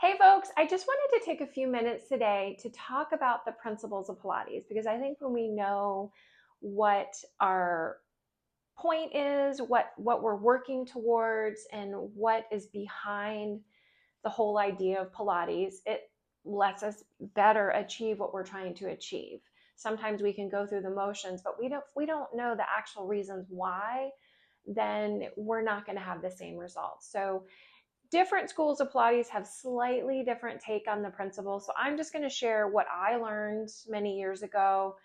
Hey folks, I just wanted to take a few minutes today to talk about the principles of Pilates because I think when we know what our point is, what we're working towards, and what is behind the whole idea of Pilates, it lets us better achieve what we're trying to achieve. Sometimes we can go through the motions, but we don't know the actual reasons why, then we're not going to have the same results. So different schools of Pilates have slightly different take on the principles. So I'm just going to share what I learned many years ago,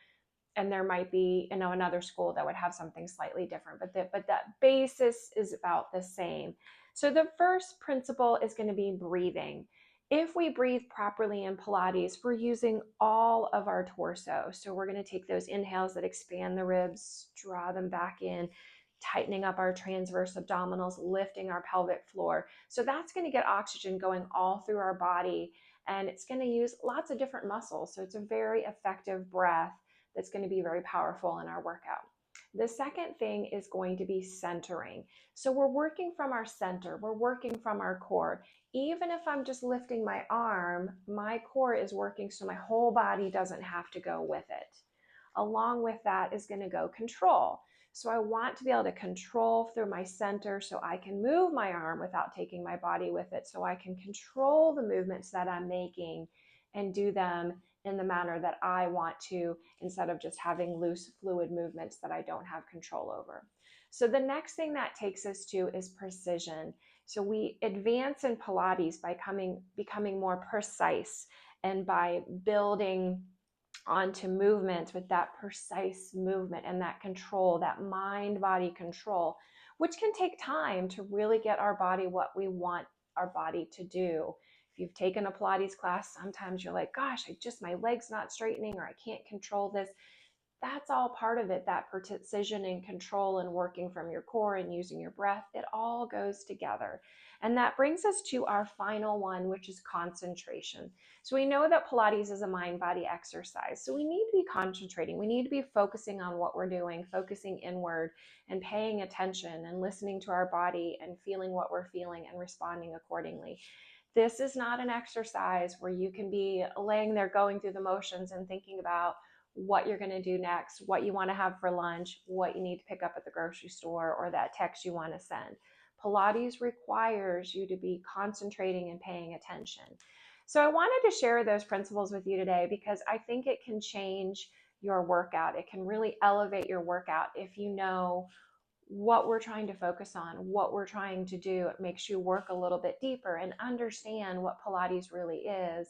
and there might be another school that would have something slightly different, but that basis is about the same. So the first principle is going to be breathing. If we breathe properly in Pilates, we're using all of our torso. So we're going to take those inhales that expand the ribs, draw them back in, tightening up our transverse abdominals, lifting our pelvic floor. So that's going to get oxygen going all through our body, and it's going to use lots of different muscles. So it's a very effective breath that's going to be very powerful in our workout. The second thing is going to be centering. So we're working from our center, we're working from our core. Even if I'm just lifting my arm, my core is working so my whole body doesn't have to go with it. Along with that is going to go control. So I want to be able to control through my center so I can move my arm without taking my body with it, so I can control the movements that I'm making and do them in the manner that I want to, instead of just having loose fluid movements that I don't have control over. So the next thing that takes us to is precision. So we advance in Pilates by becoming more precise and by building onto movements with that precise movement and that control, that mind-body control, which can take time to really get our body what we want our body to do. If you've taken a Pilates class, sometimes you're like, gosh, my leg's not straightening, or I can't control this. That's all part of it, that precision and control and working from your core and using your breath. It all goes together. And that brings us to our final one, which is concentration. So we know that Pilates is a mind-body exercise. So we need to be concentrating. We need to be focusing on what we're doing, focusing inward and paying attention and listening to our body and feeling what we're feeling and responding accordingly. This is not an exercise where you can be laying there going through the motions and thinking about what you're going to do next, what you want to have for lunch, what you need to pick up at the grocery store, or that text you want to send. Pilates requires you to be concentrating and paying attention. So I wanted to share those principles with you today because I think it can change your workout. It can really elevate your workout if you know what we're trying to focus on, what we're trying to do. It makes you work a little bit deeper and understand what Pilates really is,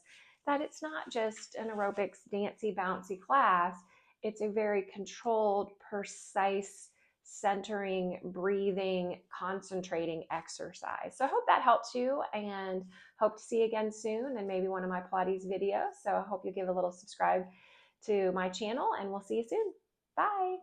that it's not just an aerobics, dancy, bouncy class. It's a very controlled, precise, centering, breathing, concentrating exercise. So I hope that helps you, and hope to see you again soon and maybe one of my Pilates videos. So I hope you give a little subscribe to my channel, and we'll see you soon. Bye.